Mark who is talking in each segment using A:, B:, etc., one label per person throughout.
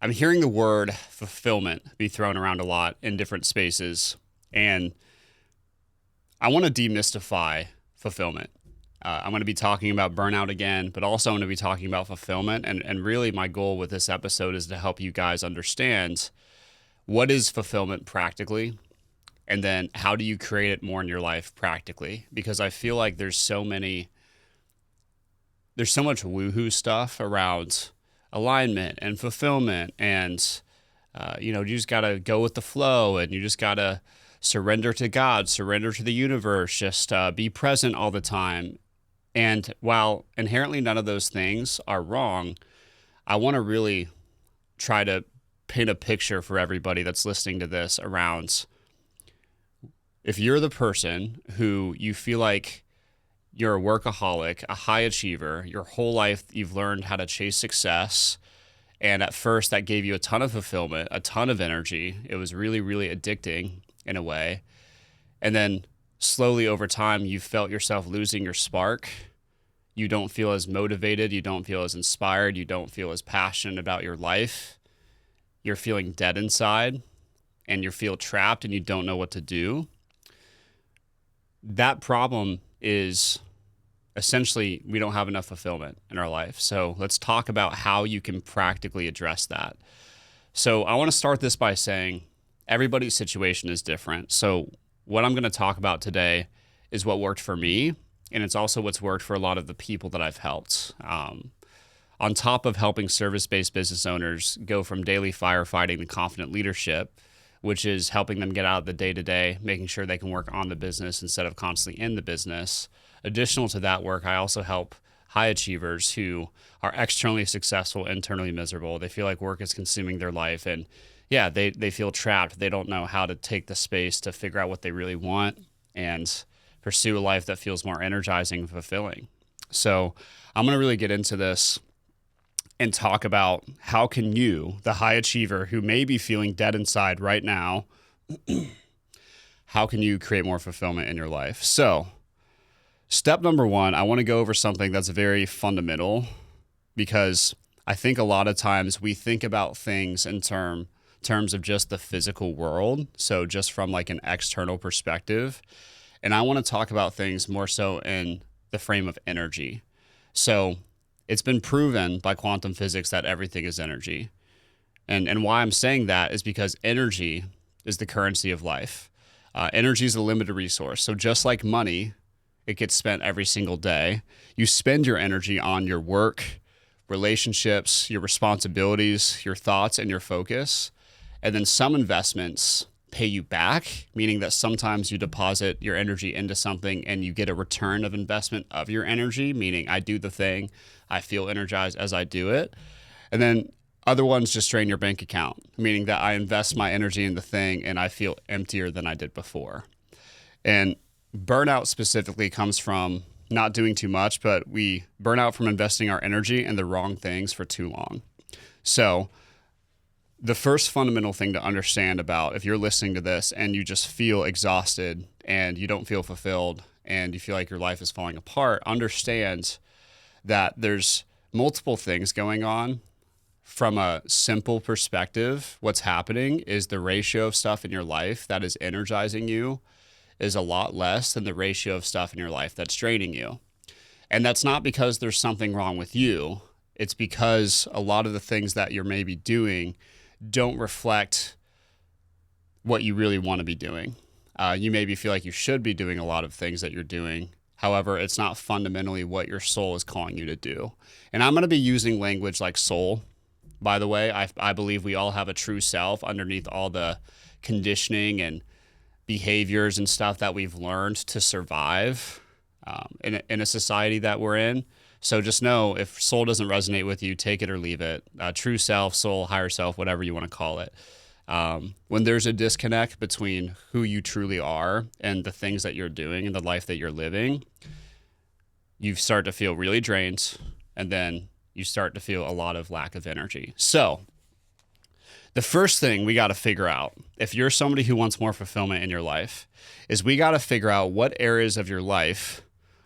A: I'm hearing the word fulfillment be thrown around a lot in different spaces, and I want to demystify fulfillment. I'm going to be talking about burnout again, but also I'm going to be talking about fulfillment. And really, my goal with this episode is to help you guys understand what is fulfillment practically, and then how do you create it more in your life practically? Because I feel like there's so much woohoo stuff around alignment and fulfillment, and you just got to go with the flow, and you just got to surrender to God, surrender to the universe, just be present all the time. And while inherently none of those things are wrong, I want to really try to paint a picture for everybody that's listening to this around, if you're the person who you feel like you're a workaholic, a high achiever, your whole life you've learned how to chase success, and at first that gave you a ton of fulfillment, a ton of energy. It was really, really addicting in a way. And then slowly over time, you felt yourself losing your spark. You don't feel as motivated. You don't feel as inspired. You don't feel as passionate about your life. You're feeling dead inside, and you feel trapped and you don't know what to do. That problem is essentially we don't have enough fulfillment in our life. So let's talk about how you can practically address that. So I want to start this by saying everybody's situation is different. So what I'm going to talk about today is what worked for me, and it's also what's worked for a lot of the people that I've helped. On top of helping service-based business owners go from daily firefighting to confident leadership, which is helping them get out of the day-to-day, making sure they can work on the business instead of constantly in the business. Additional to that work, I also help high achievers who are externally successful, internally miserable. They feel like work is consuming their life, and they feel trapped. They don't know how to take the space to figure out what they really want and pursue a life that feels more energizing and fulfilling. So I'm going to really get into this and talk about how can you, the high achiever who may be feeling dead inside right now, how can you create more fulfillment in your life? So step number one, I want to go over something that's very fundamental, because I think a lot of times we think about things in terms of just the physical world. So just from like an external perspective. And I want to talk about things more so in the frame of energy. So it's been proven by quantum physics that everything is energy. And why I'm saying that is because energy is the currency of life. Energy is a limited resource. So just like money, it gets spent every single day. You spend your energy on your work, relationships, your responsibilities, your thoughts, and your focus. And then some investments pay you back, meaning that sometimes you deposit your energy into something and you get a return of investment of your energy, meaning I do the thing, I feel energized as I do it. And then other ones just drain your bank account, meaning that I invest my energy in the thing and I feel emptier than I did before. And burnout specifically comes from not doing too much, but we burn out from investing our energy in the wrong things for too long. So the first fundamental thing to understand about if you're listening to this and you just feel exhausted and you don't feel fulfilled and you feel like your life is falling apart, understand that there's multiple things going on. From a simple perspective, what's happening is the ratio of stuff in your life that is energizing you is a lot less than the ratio of stuff in your life that's draining you. And that's not because there's something wrong with you. It's because a lot of the things that you're maybe doing don't reflect what you really want to be doing. You maybe feel like you should be doing a lot of things that you're doing. However, it's not fundamentally what your soul is calling you to do. And I'm going to be using language like soul. By the way, I believe we all have a true self underneath all the conditioning and behaviors and stuff that we've learned to survive in a society that we're in. So just know if soul doesn't resonate with you, take it or leave it. True self, soul, higher self, whatever you want to call it. When there's a disconnect between who you truly are and the things that you're doing and the life that you're living, you start to feel really drained, and then you start to feel a lot of lack of energy. So the first thing we got to figure out, if you're somebody who wants more fulfillment in your life, is we got to figure out what areas of your life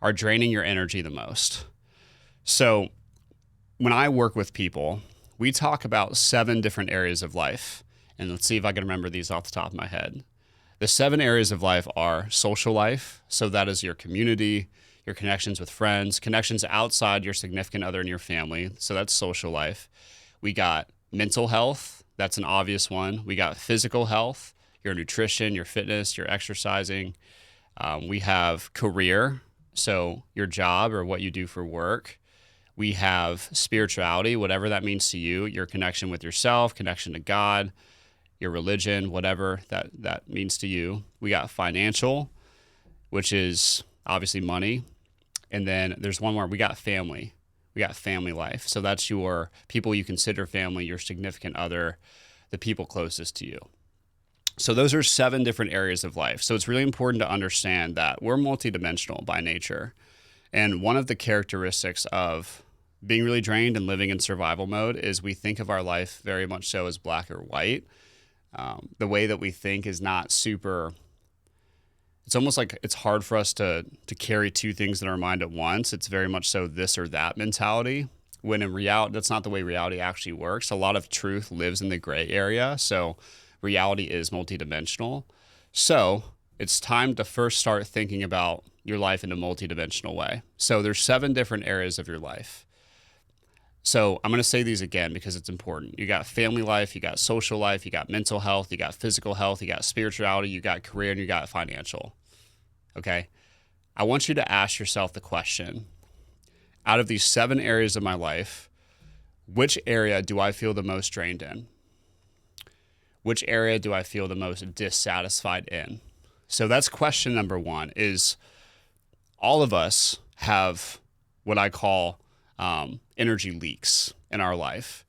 A: are draining your energy the most. So when I work with people, we talk about 7 different areas of life. And let's see if I can remember these off the top of my head. The 7 areas of life are social life. So that is your community, your connections with friends, connections outside your significant other and your family. So that's social life. We got mental health. That's an obvious one. We got physical health, your nutrition, your fitness, your exercising. We have career. So your job or what you do for work. We have spirituality, whatever that means to you, your connection with yourself, connection to God, your religion, whatever that means to you. We got financial, which is obviously money. And then there's one more, we got family. We got family life. So that's your people you consider family, your significant other, the people closest to you. So those are 7 different areas of life. So it's really important to understand that we're multidimensional by nature. And one of the characteristics of being really drained and living in survival mode is we think of our life very much so as black or white. The way that we think is not super, it's almost like it's hard for us to carry 2 things in our mind at once. It's very much so this or that mentality, when in reality, that's not the way reality actually works. A lot of truth lives in the gray area. So reality is multidimensional. So it's time to first start thinking about your life in a multidimensional way. So there's 7 different areas of your life. So I'm going to say these again because it's important. You got family life, you got social life, you got mental health, you got physical health, you got spirituality, you got career, and you got financial. Okay? I want you to ask yourself the question, out of these 7 areas of my life, which area do I feel the most drained in? Which area do I feel the most dissatisfied in? So that's question number 1 is all of us have what I call energy leaks in our life.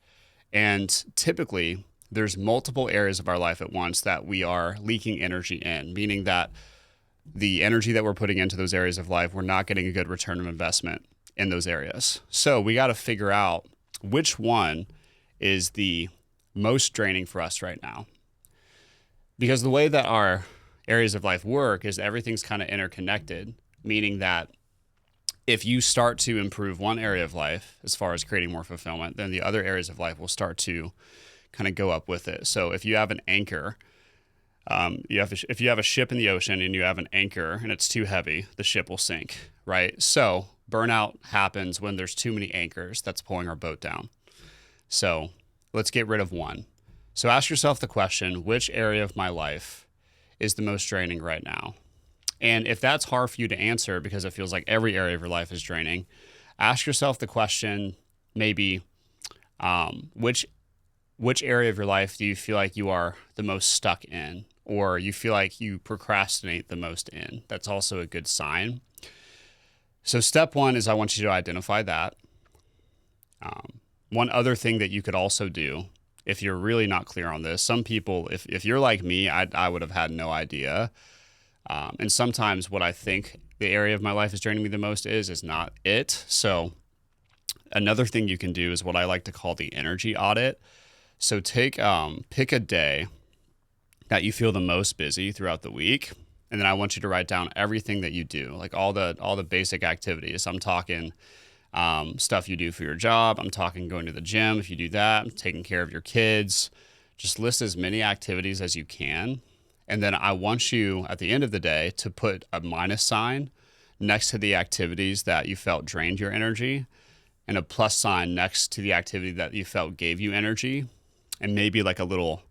A: And typically there's multiple areas of our life at once that we are leaking energy in, meaning that the energy that we're putting into those areas of life, we're not getting a good return of investment in those areas. So we got to figure out which one is the most draining for us right now. Because the way that our areas of life work is everything's kind of interconnected, meaning that if you start to improve one area of life as far as creating more fulfillment, then the other areas of life will start to kind of go up with it. So if you have an anchor, if you have a ship in the ocean and you have an anchor and it's too heavy, the ship will sink, right? So burnout happens when there's too many anchors that's pulling our boat down. So let's get rid of one. So ask yourself the question, which area of my life is the most draining right now? And if that's hard for you to answer because it feels like every area of your life is draining, ask yourself the question, maybe which area of your life do you feel like you are the most stuck in, or you feel like you procrastinate the most in? That's also a good sign. So step 1 is I want you to identify that. One other thing that you could also do, if you're really not clear on this, some people, if you're like me, I would have had no idea. And sometimes what I think the area of my life is draining me the most is not it. So another thing you can do is what I like to call the energy audit. So pick a day that you feel the most busy throughout the week. And then I want you to write down everything that you do, like all the basic activities. I'm talking stuff you do for your job. I'm talking going to the gym if you do that. I'm taking care of your kids. Just list as many activities as you can. And then I want you at the end of the day to put a minus sign next to the activities that you felt drained your energy and a plus sign next to the activity that you felt gave you energy. And maybe like a little,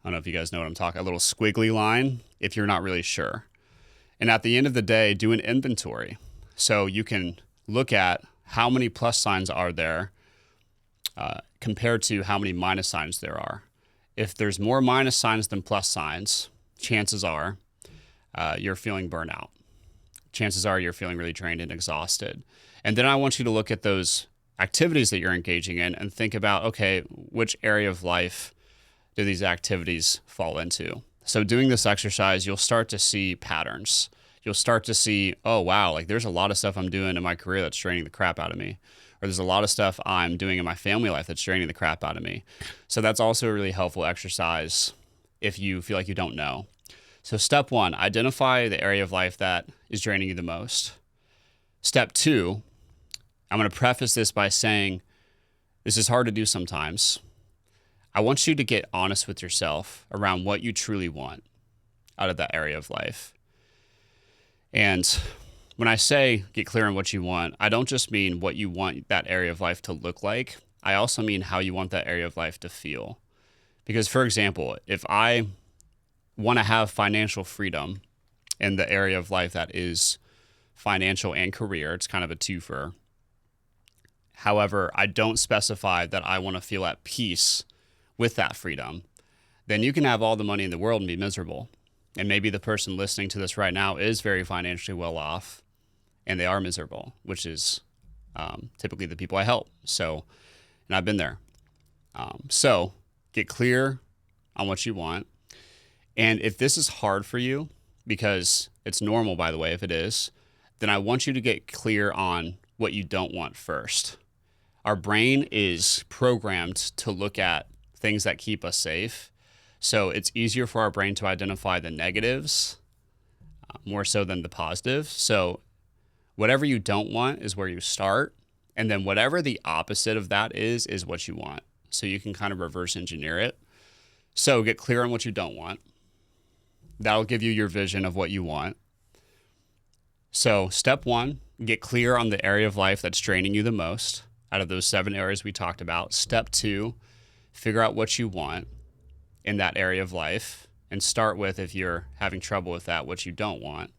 A: I don't know if you guys know what I'm talking, a little squiggly line if you're not really sure. And at the end of the day, do an inventory. So you can look at how many plus signs are there compared to how many minus signs there are. If there's more minus signs than plus signs, chances are you're feeling burnout. Chances are you're feeling really drained and exhausted. And then I want you to look at those activities that you're engaging in and think about, okay, which area of life do these activities fall into? So doing this exercise, you'll start to see patterns. You'll start to see, oh, wow, like there's a lot of stuff I'm doing in my career that's draining the crap out of me. Or there's a lot of stuff I'm doing in my family life that's draining the crap out of me. So that's also a really helpful exercise if you feel like you don't know. So step 1, identify the area of life that is draining you the most. Step 2, I'm going to preface this by saying This is hard to do sometimes. I want you to get honest with yourself around what you truly want out of that area of life. And when I say get clear on what you want, I don't just mean what you want that area of life to look like. I also mean how you want that area of life to feel. Because, for example, if I want to have financial freedom in the area of life that is financial and career, it's kind of a twofer. However, I don't specify that I want to feel at peace with that freedom, then you can have all the money in the world and be miserable. And maybe the person listening to this right now is very financially well off and they are miserable, which is typically the people I help. So, and I've been there. So get clear on what you want. And if this is hard for you, because it's normal, by the way, if it is, then I want you to get clear on what you don't want first. Our brain is programmed to look at things that keep us safe. So it's easier for our brain to identify the negatives more so than the positives. So whatever you don't want is where you start. And then whatever the opposite of that is what you want. So you can kind of reverse engineer it. So get clear on what you don't want. That'll give you your vision of what you want. So step 1, get clear on the area of life that's draining you the most out of those 7 areas we talked about. Step 2, figure out what you want in that area of life and start with, if you're having trouble with that, what you don't want.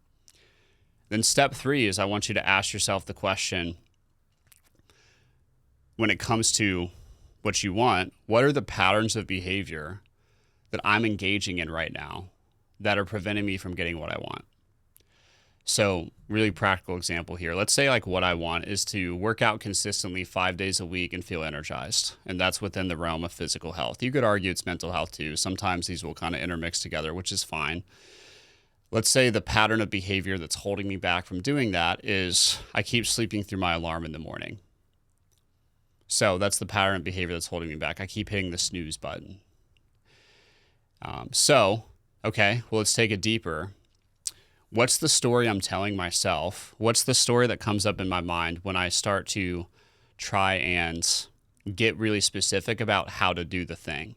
A: Then step 3 is I want you to ask yourself the question, when it comes to what you want, what are the patterns of behavior that I'm engaging in right now that are preventing me from getting what I want? So really practical example here. Let's say like what I want is to work out consistently 5 days a week and feel energized. And that's within the realm of physical health. You could argue it's mental health too. Sometimes these will kind of intermix together, which is fine. Let's say the pattern of behavior that's holding me back from doing that is I keep sleeping through my alarm in the morning. So that's the pattern of behavior that's holding me back. I keep hitting the snooze button. Okay, well, let's take it deeper. What's the story I'm telling myself? What's the story that comes up in my mind when I start to try and get really specific about how to do the thing?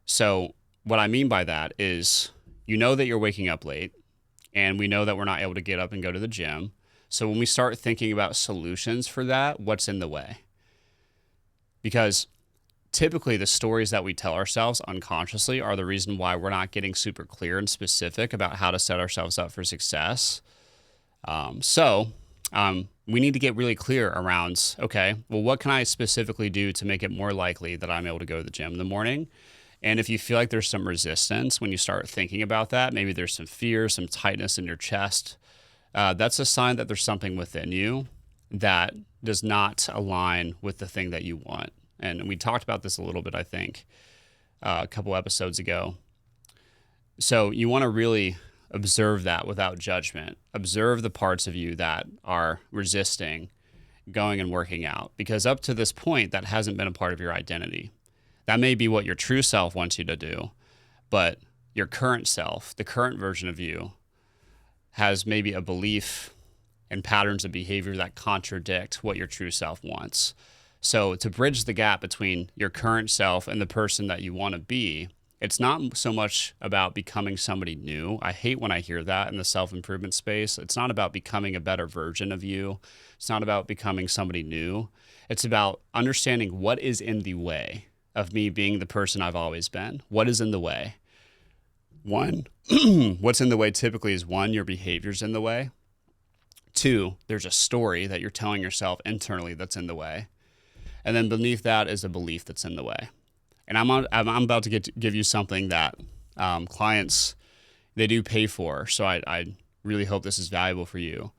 A: So what I mean by that is, you know that you're waking up late and we know that we're not able to get up and go to the gym. So when we start thinking about solutions for that, what's in the way? Because typically the stories that we tell ourselves unconsciously are the reason why we're not getting super clear and specific about how to set ourselves up for success. We need to get really clear around, okay, well, what can I specifically do to make it more likely that I'm able to go to the gym in the morning? And if you feel like there's some resistance when you start thinking about that, maybe there's some fear, some tightness in your chest, that's a sign that there's something within you that does not align with the thing that you want. And we talked about this a little bit, I think, a couple episodes ago. So you want to really observe that without judgment. Observe the parts of you that are resisting going and working out, because up to this point, that hasn't been a part of your identity. That may be what your true self wants you to do, but your current self, the current version of you, has maybe a belief and patterns of behavior that contradict what your true self wants. So to bridge the gap between your current self and the person that you want to be, it's not so much about becoming somebody new. I hate when I hear that in the self-improvement space. It's not about becoming a better version of you. It's not about becoming somebody new. It's about understanding what is in the way of me being the person I've always been. What is in the way? One, what's in the way typically is, 1, your behavior's in the way. 2, there's a story that you're telling yourself internally that's in the way. And then beneath that is a belief that's in the way. And I'm about to give you something that clients, they do pay for. So I really hope this is valuable for you.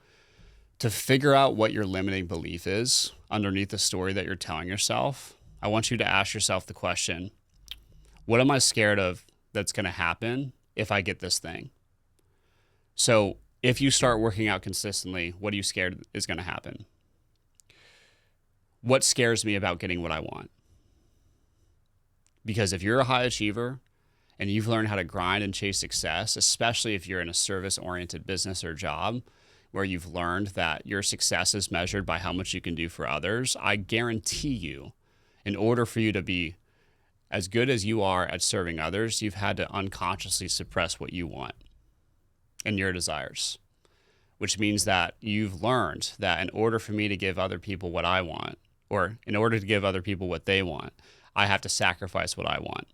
A: To figure out what your limiting belief is underneath the story that you're telling yourself, I want you to ask yourself the question, what am I scared of that's going to happen if I get this thing? So if you start working out consistently, what are you scared is going to happen? What scares me about getting what I want? Because if you're a high achiever and you've learned how to grind and chase success, especially if you're in a service-oriented business or job where you've learned that your success is measured by how much you can do for others, I guarantee you In order for you to be as good as you are at serving others, you've had to unconsciously suppress what you want and your desires, which means that you've learned that in order for me to give other people what I want, or in order to give other people what they want, I have to sacrifice what I want.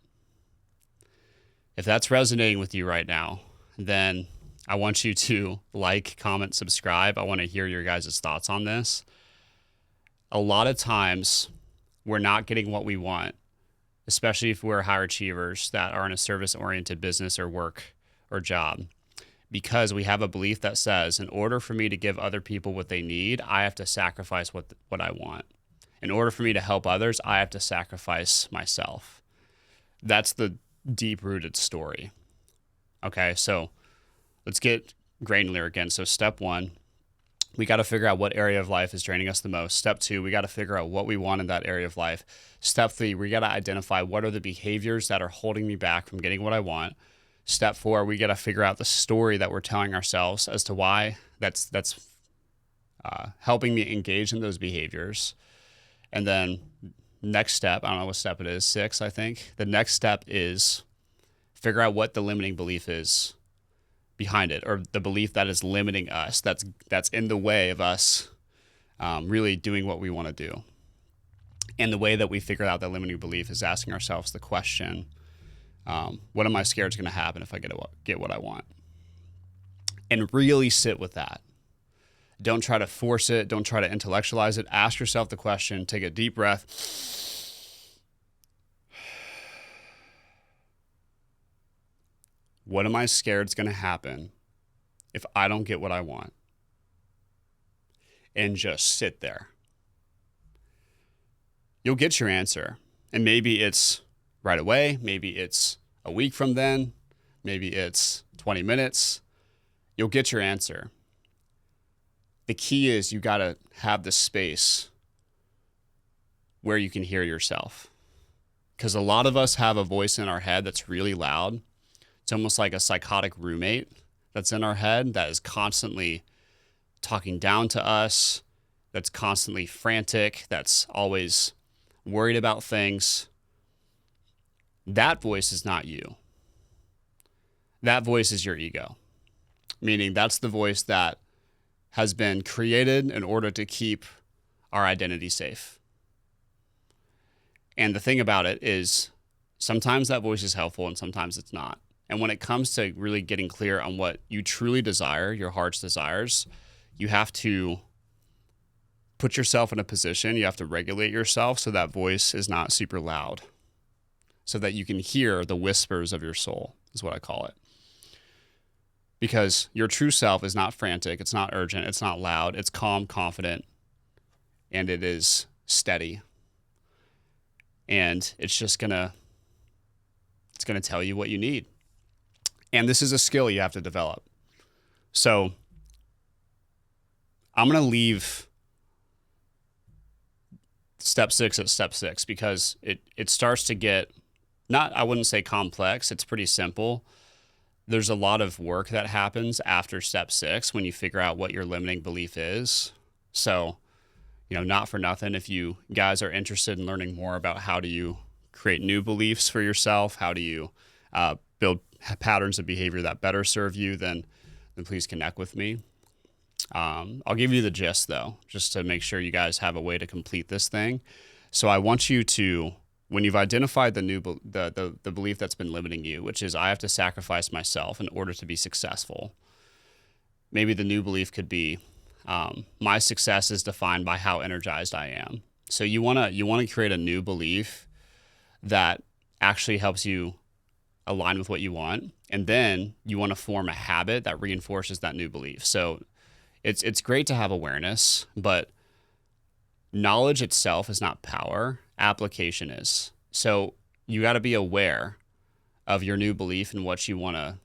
A: If that's resonating with you right now, then I want you to like, comment, subscribe. I want to hear your guys' thoughts on this. A lot of times we're not getting what we want, especially if we're high achievers that are in a service-oriented business or work or job, because we have a belief that says, in order for me to give other people what they need, I have to sacrifice what I want. In order for me to help others, I have to sacrifice myself. That's the deep-rooted story. Okay, so let's get granular again. So step 1, we got to figure out what area of life is draining us the most. Step 2, we got to figure out what we want in that area of life. Step 3, we got to identify what are the behaviors that are holding me back from getting what I want. Step 4, we got to figure out the story that we're telling ourselves as to why that's helping me engage in those behaviors. And then next step, I don't know what step it is, 6, I think. The next step is figure out what the limiting belief is behind it, or the belief that is limiting us, that's in the way of us really doing what we want to do. And the way that we figure out that limiting belief is asking ourselves the question, what am I scared is going to happen if I get what I want? And really sit with that. Don't try to force it. Don't try to intellectualize it. Ask yourself the question, take a deep breath. What am I scared is going to happen if I don't get what I want? And just sit there. You'll get your answer. And maybe it's right away. Maybe it's a week from then. Maybe it's 20 minutes. You'll get your answer. The key is you got to have the space where you can hear yourself. Because a lot of us have a voice in our head that's really loud. It's almost like a psychotic roommate that's in our head that is constantly talking down to us, that's constantly frantic, that's always worried about things. That voice is not you. That voice is your ego, meaning that's the voice that has been created in order to keep our identity safe. And the thing about it is sometimes that voice is helpful and sometimes it's not. And when it comes to really getting clear on what you truly desire, your heart's desires, you have to put yourself in a position, you have to regulate yourself so that voice is not super loud, so that you can hear the whispers of your soul, is what I call it. Because your true self is not frantic, it's not urgent, it's not loud, it's calm, confident, and it is steady. And it's just gonna tell you what you need. And this is a skill you have to develop. So I'm going to leave step 6 at step 6 because it starts to get, I wouldn't say complex, it's pretty simple. There's a lot of work that happens after step 6 when you figure out what your limiting belief is. So, not for nothing, if you guys are interested in learning more about how do you create new beliefs for yourself, how do you build patterns of behavior that better serve you, then please connect with me. I'll give you the gist though, just to make sure you guys have a way to complete this thing. So I want you to, when you've identified the belief that's been limiting you, which is I have to sacrifice myself in order to be successful. Maybe the new belief could be my success is defined by how energized I am. So you want to create a new belief that actually helps you align with what you want, and then you want to form a habit that reinforces that new belief. So it's great to have awareness, but knowledge itself is not power. Application is. So you got to be aware of your new belief and what you want to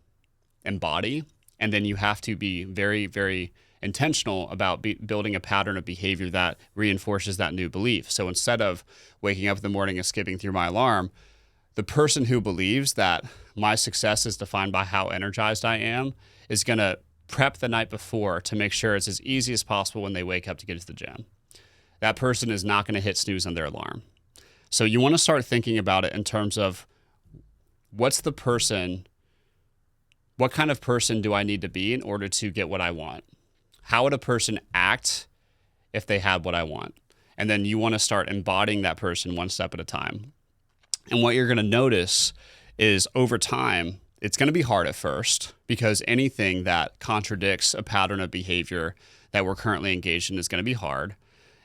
A: embody, and then you have to be very, very intentional about building a pattern of behavior that reinforces that new belief. So instead of waking up in the morning and skipping through my alarm, the person who believes that my success is defined by how energized I am is going to prep the night before to make sure it's as easy as possible when they wake up to get to the gym. That person is not going to hit snooze on their alarm. So you want to start thinking about it in terms of what kind of person do I need to be in order to get what I want? How would a person act if they had what I want? And then you want to start embodying that person one step at a time. And what you're going to notice is over time, it's going to be hard at first because anything that contradicts a pattern of behavior that we're currently engaged in is going to be hard.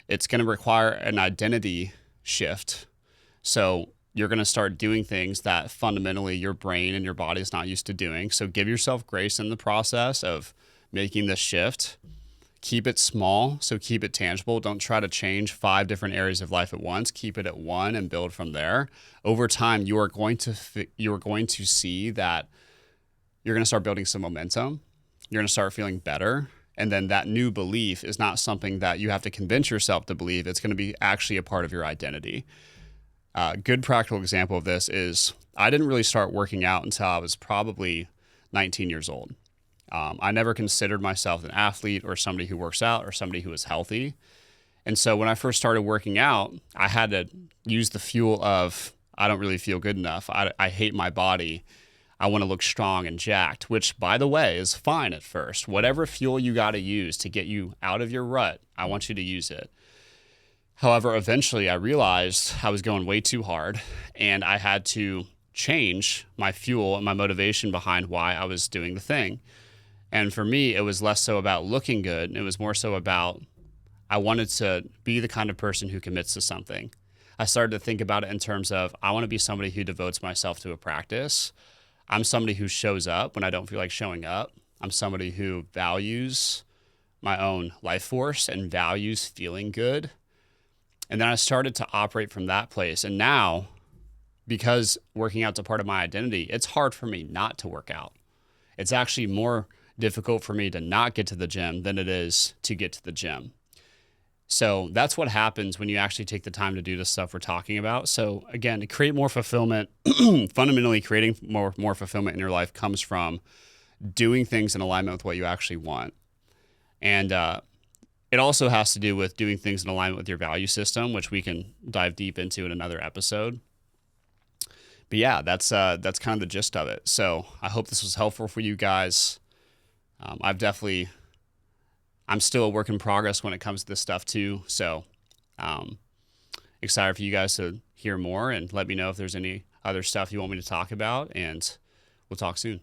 A: It's going to require an identity shift. So you're going to start doing things that fundamentally your brain and your body is not used to doing. So give yourself grace in the process of making this shift. Keep it small, so keep it tangible. Don't try to change 5 different areas of life at once. Keep it at one and build from there. Over time, you are going to see that you're going to start building some momentum. You're going to start feeling better. And then that new belief is not something that you have to convince yourself to believe. It's going to be actually a part of your identity. Good practical example of this is I didn't really start working out until I was probably 19 years old. I never considered myself an athlete or somebody who works out or somebody who is healthy. And so when I first started working out, I had to use the fuel of, I don't really feel good enough. I hate my body. I want to look strong and jacked, which, by the way, is fine at first. Whatever fuel you got to use to get you out of your rut, I want you to use it. However, eventually I realized I was going way too hard and I had to change my fuel and my motivation behind why I was doing the thing. And for me, it was less so about looking good. It was more so about I wanted to be the kind of person who commits to something. I started to think about it in terms of I want to be somebody who devotes myself to a practice. I'm somebody who shows up when I don't feel like showing up. I'm somebody who values my own life force and values feeling good. And then I started to operate from that place. And now, because working out's a part of my identity, it's hard for me not to work out. It's actually more difficult for me to not get to the gym than it is to get to the gym. So that's what happens when you actually take the time to do the stuff we're talking about. So again, to create more fulfillment, fundamentally creating more fulfillment in your life comes from doing things in alignment with what you actually want. And it also has to do with doing things in alignment with your value system, which we can dive deep into in another episode. But yeah, that's kind of the gist of it. So I hope this was helpful for you guys. I'm still a work in progress when it comes to this stuff too. So excited for you guys to hear more and let me know if there's any other stuff you want me to talk about, and we'll talk soon.